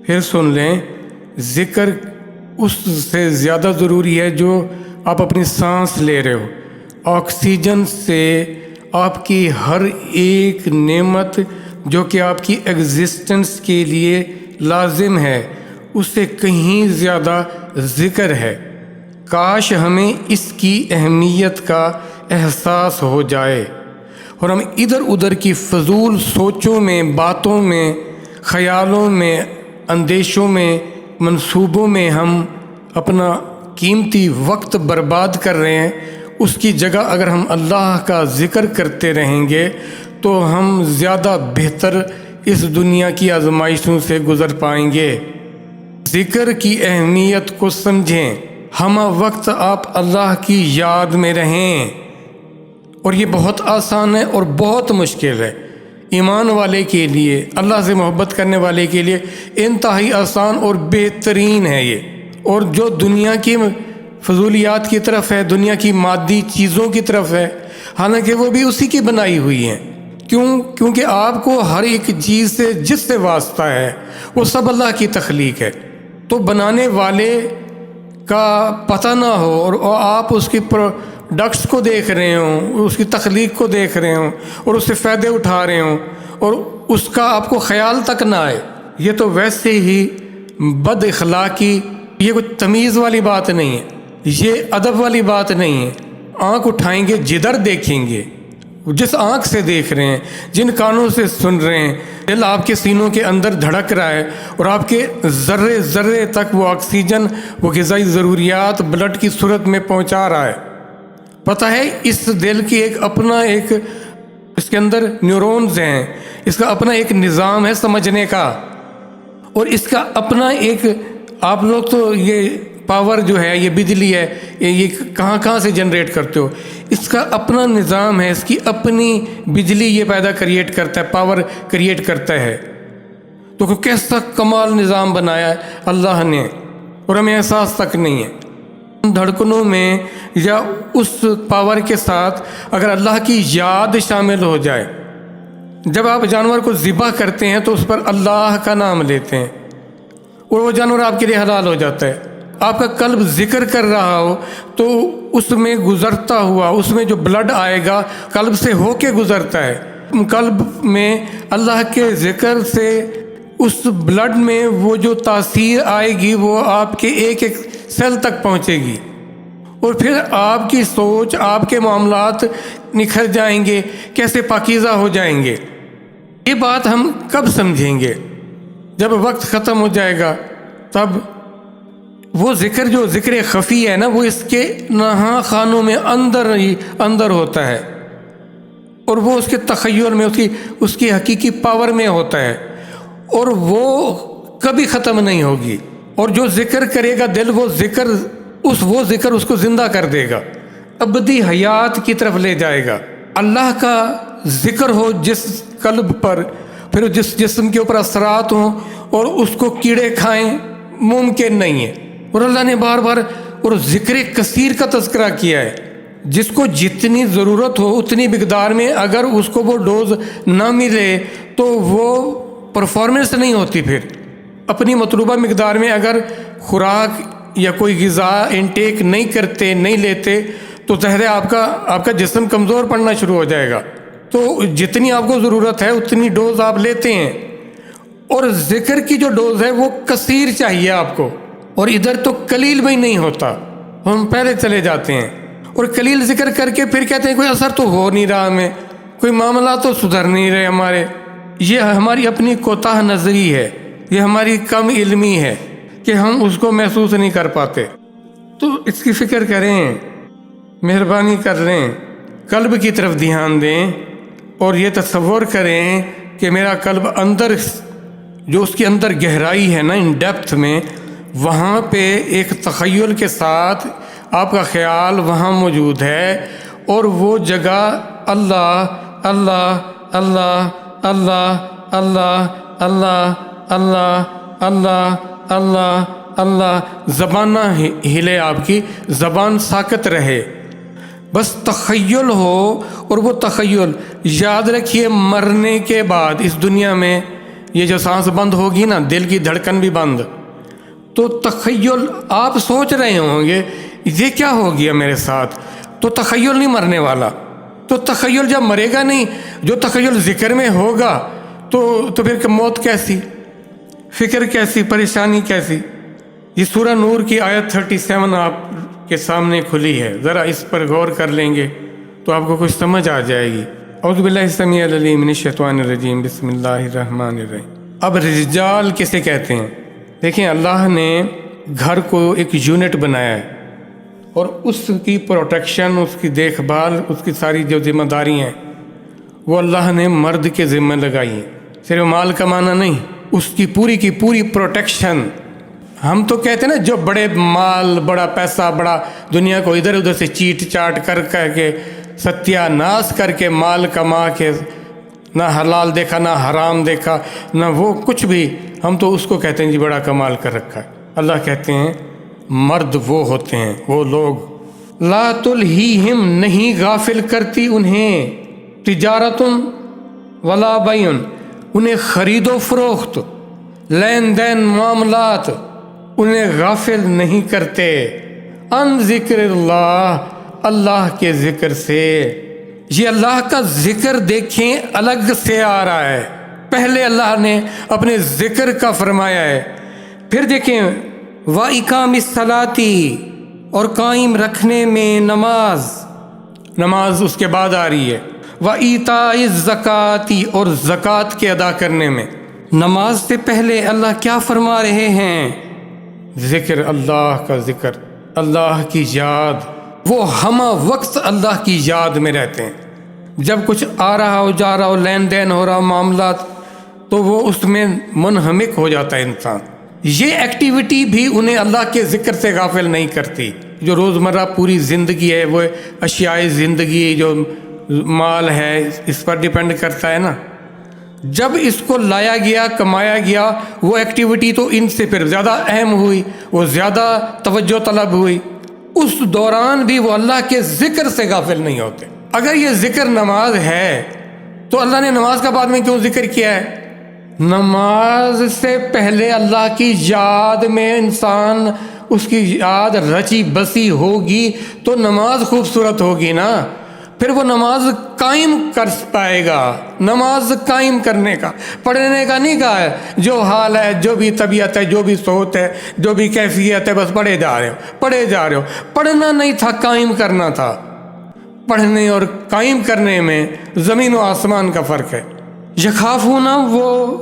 پھر سن لیں، ذکر اس سے زیادہ ضروری ہے جو آپ اپنی سانس لے رہے ہو۔ آکسیجن سے آپ کی ہر ایک نعمت جو کہ آپ کی ایگزسٹنس کے لیے لازم ہے، اس سے کہیں زیادہ ذکر ہے۔ کاش ہمیں اس کی اہمیت کا احساس ہو جائے اور ہم ادھر ادھر کی فضول سوچوں میں، باتوں میں، خیالوں میں، اندیشوں میں، منصوبوں میں ہم اپنا قیمتی وقت برباد کر رہے ہیں۔ اس کی جگہ اگر ہم اللہ کا ذکر کرتے رہیں گے تو ہم زیادہ بہتر اس دنیا کی آزمائشوں سے گزر پائیں گے۔ ذکر کی اہمیت کو سمجھیں، ہمہ وقت آپ اللہ کی یاد میں رہیں، اور یہ بہت آسان ہے اور بہت مشکل ہے۔ ایمان والے کے لیے، اللہ سے محبت کرنے والے کے لیے انتہائی آسان اور بہترین ہے یہ۔ اور جو دنیا کی فضولیات کی طرف ہے، دنیا کی مادی چیزوں کی طرف ہے، حالانکہ وہ بھی اسی کی بنائی ہوئی ہیں۔ کیونکہ آپ کو ہر ایک چیز سے جس سے واسطہ ہے وہ سب اللہ کی تخلیق ہے، تو بنانے والے کا پتہ نہ ہو اور آپ اس کی پروڈکٹس کو دیکھ رہے ہوں، اس کی تخلیق کو دیکھ رہے ہوں اور اس سے فائدے اٹھا رہے ہوں اور اس کا آپ کو خیال تک نہ آئے، یہ تو ویسے ہی بد اخلاقی، یہ کوئی تمیز والی بات نہیں ہے، یہ ادب والی بات نہیں ہے۔ آنکھ اٹھائیں گے جدھر دیکھیں گے، جس آنکھ سے دیکھ رہے ہیں، جن کانوں سے سن رہے ہیں، دل آپ کے سینوں کے اندر دھڑک رہا ہے اور آپ کے ذرے ذرے تک وہ آکسیجن، وہ غذائی ضروریات بلڈ کی صورت میں پہنچا رہا ہے۔ پتہ ہے اس دل کی ایک اس کے اندر نیورونز ہیں، اس کا اپنا ایک نظام ہے سمجھنے کا، اور اس کا اپنا ایک، آپ لوگ تو یہ پاور جو ہے، یہ بجلی ہے، یہ کہاں سے جنریٹ کرتے ہو، اس کا اپنا نظام ہے، اس کی اپنی بجلی یہ پیدا کریٹ کرتا ہے، پاور کریٹ کرتا ہے۔ تو کیسا کمال نظام بنایا ہے اللہ نے، اور ہمیں احساس تک نہیں ہے۔ دھڑکنوں میں یا اس پاور کے ساتھ اگر اللہ کی یاد شامل ہو جائے، جب آپ جانور کو ذبح کرتے ہیں تو اس پر اللہ کا نام لیتے ہیں اور وہ جانور آپ کے لیے حلال ہو جاتا ہے۔ آپ کا قلب ذکر کر رہا ہو تو اس میں گزرتا ہوا، اس میں جو بلڈ آئے گا قلب سے ہو کے گزرتا ہے، قلب میں اللہ کے ذکر سے اس بلڈ میں وہ جو تاثیر آئے گی وہ آپ کے ایک ایک سیل تک پہنچے گی، اور پھر آپ کی سوچ، آپ کے معاملات نکھر جائیں گے، کیسے پاکیزہ ہو جائیں گے۔ یہ بات ہم کب سمجھیں گے؟ جب وقت ختم ہو جائے گا، تب وہ ذکر جو ذکر خفی ہے نا، وہ اس کے نہاں خانوں میں اندر ہوتا ہے، اور وہ اس کے تخیل میں، اس کی حقیقی پاور میں ہوتا ہے، اور وہ کبھی ختم نہیں ہوگی۔ اور جو ذکر کرے گا دل، وہ ذکر اس کو زندہ کر دے گا، ابدی حیات کی طرف لے جائے گا۔ اللہ کا ذکر ہو جس قلب پر، پھر جس جسم کے اوپر اثرات ہوں اور اس کو کیڑے کھائیں، ممکن نہیں ہے۔ اور اللہ نے بار بار اور ذکر کثیر کا تذکرہ کیا ہے، جس کو جتنی ضرورت ہو اتنی مقدار میں اگر اس کو وہ ڈوز نہ ملے تو وہ پرفارمنس نہیں ہوتی۔ پھر اپنی مطلوبہ مقدار میں اگر خوراک یا کوئی غذا انٹیک نہیں کرتے، نہیں لیتے، تو ظاہر ہے آپ کا جسم کمزور پڑنا شروع ہو جائے گا۔ تو جتنی آپ کو ضرورت ہے اتنی ڈوز آپ لیتے ہیں، اور ذکر کی جو ڈوز ہے وہ کثیر چاہیے آپ کو، اور ادھر تو قلیل بھی نہیں ہوتا، ہم پہلے چلے جاتے ہیں اور قلیل ذکر کر کے پھر کہتے ہیں کوئی اثر تو ہو نہیں رہا، ہمیں کوئی معاملات تو سدھر نہیں رہے ہمارے۔ یہ ہماری اپنی کوتاہ نظری ہے، یہ ہماری کم علمی ہے کہ ہم اس کو محسوس نہیں کر پاتے۔ تو اس کی فکر کریں، مہربانی کر لیں، قلب کی طرف دھیان دیں، اور یہ تصور کریں کہ میرا قلب اندر، جو اس کے اندر گہرائی ہے نا، ان ڈیپتھ میں، وہاں پہ ایک تخیل کے ساتھ آپ کا خیال وہاں موجود ہے، اور وہ جگہ اللہ اللہ اللہ اللہ اللہ اللہ اللہ اللہ اللہ اللہ، زبان نہ ہلے، آپ کی زبان ساکت رہے، بس تخیل ہو۔ اور وہ تخیل یاد رکھیے، مرنے کے بعد اس دنیا میں یہ جو سانس بند ہوگی نا، دل کی دھڑکن بھی بند، تو تخیل آپ سوچ رہے ہوں گے یہ کیا ہو گیا میرے ساتھ، تو تخیل نہیں مرنے والا، تو تخیل جب مرے گا نہیں، جو تخیل ذکر میں ہوگا تو پھر موت کیسی، فکر کیسی، پریشانی کیسی۔ یہ سورہ نور کی آیت 37 آپ کے سامنے کھلی ہے، ذرا اس پر غور کر لیں گے تو آپ کو کچھ سمجھ آ جائے گی۔ اعوذ باللہ السمیع العلیم من الشیطان الرجیم، بسم اللہ الرحمن الرحیم۔ اب رجال کسے کہتے ہیں؟ دیکھیں، اللہ نے گھر کو ایک یونٹ بنایا ہے اور اس کی پروٹیکشن، اس کی دیکھ بھال، اس کی ساری جو ذمہ داری ہیں وہ اللہ نے مرد کے ذمہ لگائی ہیں۔ صرف مال کمانا نہیں، اس کی پوری پروٹیکشن۔ ہم تو کہتے ہیں نا، جو بڑے مال، بڑا پیسہ، بڑا دنیا کو ادھر ادھر سے چیٹ چاٹ کر کے ستیہ ناش کر کے مال کما کے، نہ حلال دیکھا نہ حرام دیکھا نہ وہ کچھ بھی، ہم تو اس کو کہتے ہیں جی بڑا کمال کر رکھا ہے۔ اللہ کہتے ہیں مرد وہ ہوتے ہیں، وہ لوگ لا تلہیہم، نہیں غافل کرتی انہیں، تجارت ولا بیع، انہیں خرید و فروخت، لین دین، معاملات انہیں غافل نہیں کرتے، ان ذکر اللہ، اللہ کے ذکر سے۔ یہ اللہ کا ذکر دیکھیں الگ سے آ رہا ہے، پہلے اللہ نے اپنے ذکر کا فرمایا ہے، پھر دیکھیں وَإِقَامِ الصَّلَاةِ، اور قائم رکھنے میں نماز اس کے بعد آ رہی ہے، وَإِيتَاءِ الزَّكَاةِ، اور زکوٰۃ کے ادا کرنے میں۔ نماز سے پہلے اللہ کیا فرما رہے ہیں؟ ذکر، اللہ کا ذکر، اللہ کی یاد۔ وہ ہمہ وقت اللہ کی یاد میں رہتے ہیں، جب کچھ آ رہا ہو، جا رہا ہو، لین دین ہو رہا ہو، معاملات، تو وہ اس میں منہمک ہو جاتا ہے انسان۔ یہ ایکٹیویٹی بھی انہیں اللہ کے ذکر سے غافل نہیں کرتی۔ جو روزمرہ پوری زندگی ہے، وہ اشیاء زندگی، جو مال ہے، اس پر ڈیپینڈ کرتا ہے نا۔ جب اس کو لایا گیا، کمایا گیا، وہ ایکٹیویٹی تو ان سے پھر زیادہ اہم ہوئی، وہ زیادہ توجہ طلب ہوئی، اس دوران بھی وہ اللہ کے ذکر سے غافل نہیں ہوتے۔ اگر یہ ذکر نماز ہے تو اللہ نے نماز کا بعد میں کیوں ذکر کیا ہے؟ نماز سے پہلے اللہ کی یاد میں انسان، اس کی یاد رچی بسی ہوگی تو نماز خوبصورت ہوگی نا، پھر وہ نماز قائم کر پائے گا۔ نماز قائم کرنے کا، پڑھنے کا نہیں کہا ہے، جو حال ہے، جو بھی طبیعت ہے، جو بھی صوت ہے، جو بھی کیفیت ہے، بس پڑھے جا رہے ہو۔ پڑھنا نہیں تھا، قائم کرنا تھا۔ پڑھنے اور قائم کرنے میں زمین و آسمان کا فرق ہے۔ یخافون، وہ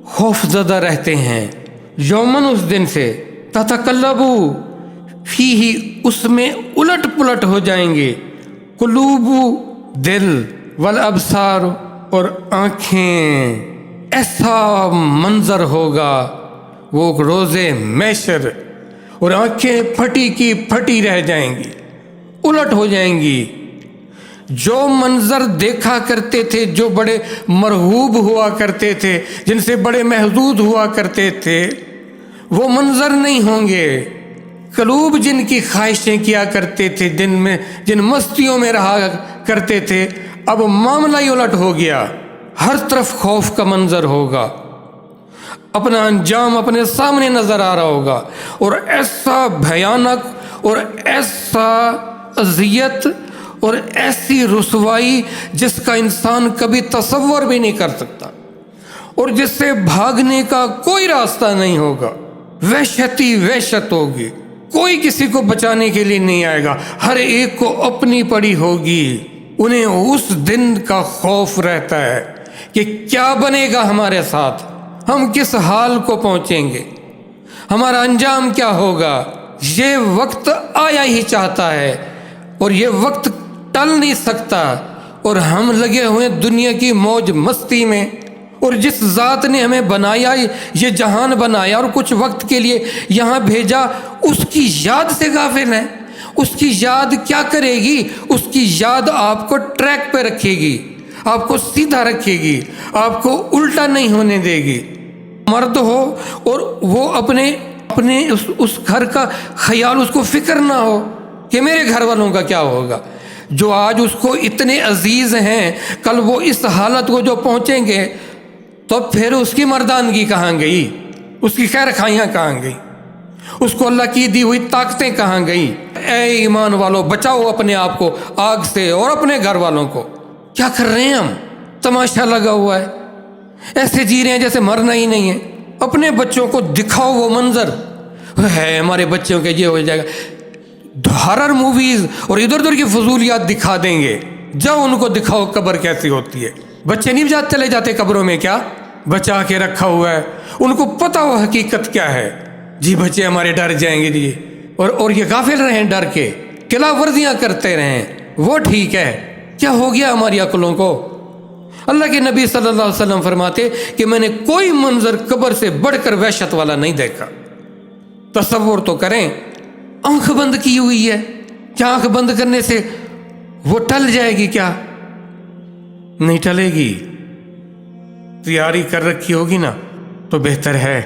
خوف زدہ رہتے ہیں، یومن، اس دن سے، تتقلب فیہ، اس میں الٹ پلٹ ہو جائیں گے، قلوب، دل، والابصار، اور آنکھیں۔ ایسا منظر ہوگا وہ روز محشر، اور آنکھیں پھٹی کی پھٹی رہ جائیں گی، الٹ ہو جائیں گی۔ جو منظر دیکھا کرتے تھے، جو بڑے مرغوب ہوا کرتے تھے، جن سے بڑے محدود ہوا کرتے تھے، وہ منظر نہیں ہوں گے۔ قلوب جن کی خواہشیں کیا کرتے تھے، جن مستیوں میں رہا کرتے تھے، اب معاملہ ہی الٹ ہو گیا، ہر طرف خوف کا منظر ہوگا، اپنا انجام اپنے سامنے نظر آ رہا ہوگا، اور ایسا بھیانک اور ایسا اذیت اور ایسی رسوائی جس کا انسان کبھی تصور بھی نہیں کر سکتا، اور جس سے بھاگنے کا کوئی راستہ نہیں ہوگا۔ وحشت ہی وحشت ہوگی، کوئی کسی کو بچانے کے لیے نہیں آئے گا، ہر ایک کو اپنی پڑی ہوگی۔ انہیں اس دن کا خوف رہتا ہے کہ کیا بنے گا ہمارے ساتھ، ہم کس حال کو پہنچیں گے، ہمارا انجام کیا ہوگا۔ یہ وقت آیا ہی چاہتا ہے اور یہ وقت ٹل نہیں سکتا، اور ہم لگے ہوئے دنیا کی موج مستی میں، اور جس ذات نے ہمیں بنایا، یہ جہان بنایا اور کچھ وقت کے لیے یہاں بھیجا، اس کی یاد سے غافل ہیں۔ اس کی یاد کیا کرے گی؟ اس کی یاد آپ کو ٹریک پہ رکھے گی، آپ کو سیدھا رکھے گی، آپ کو الٹا نہیں ہونے دے گی۔ مرد ہو اور وہ اپنے اس گھر کا خیال، اس کو فکر نہ ہو کہ میرے گھر والوں کا کیا ہوگا، جو آج اس کو اتنے عزیز ہیں، کل وہ اس حالت کو جو پہنچیں گے تو پھر اس کی مردانگی کہاں گئی؟ اس کی خیر خائیاں کہاں گئی؟ اس کو اللہ کی دی ہوئی طاقتیں کہاں گئی؟ اے ایمان والو، بچاؤ اپنے آپ کو آگ سے اور اپنے گھر والوں کو۔ کیا کر رہے ہیں ہم؟ تماشا لگا ہوا ہے، ایسے جی رہے ہیں جیسے مرنا ہی نہیں ہے۔ اپنے بچوں کو دکھاؤ وہ منظر ہے، ہمارے بچوں کے یہ ہو جائے گا، ہارر موویز اور ادھر ادھر کی فضولیات دکھا دیں گے۔ جاؤ ان کو دکھاؤ قبر کیسی ہوتی ہے۔ بچے نہیں چلے جاتے قبروں میں، کیا بچا کے رکھا ہوا ہے، ان کو پتہ ہو حقیقت کیا ہے۔ جی بچے ہمارے ڈر جائیں گے جی، اور یہ غافل رہیں ڈر کے، خلاف ورزیاں کرتے رہیں، وہ ٹھیک ہے۔ کیا ہو گیا ہماری عقلوں کو؟ اللہ کے نبی صلی اللہ علیہ وسلم فرماتے کہ میں نے کوئی منظر قبر سے بڑھ کر وحشت والا نہیں دیکھا۔ تصور تو کریں، آنکھ بند کی ہوئی ہے، کیا آنکھ بند کرنے سے وہ ٹل جائے گی؟ کیا نہیں ٹلے گی؟ تیاری کر رکھی ہوگی نا تو بہتر ہے۔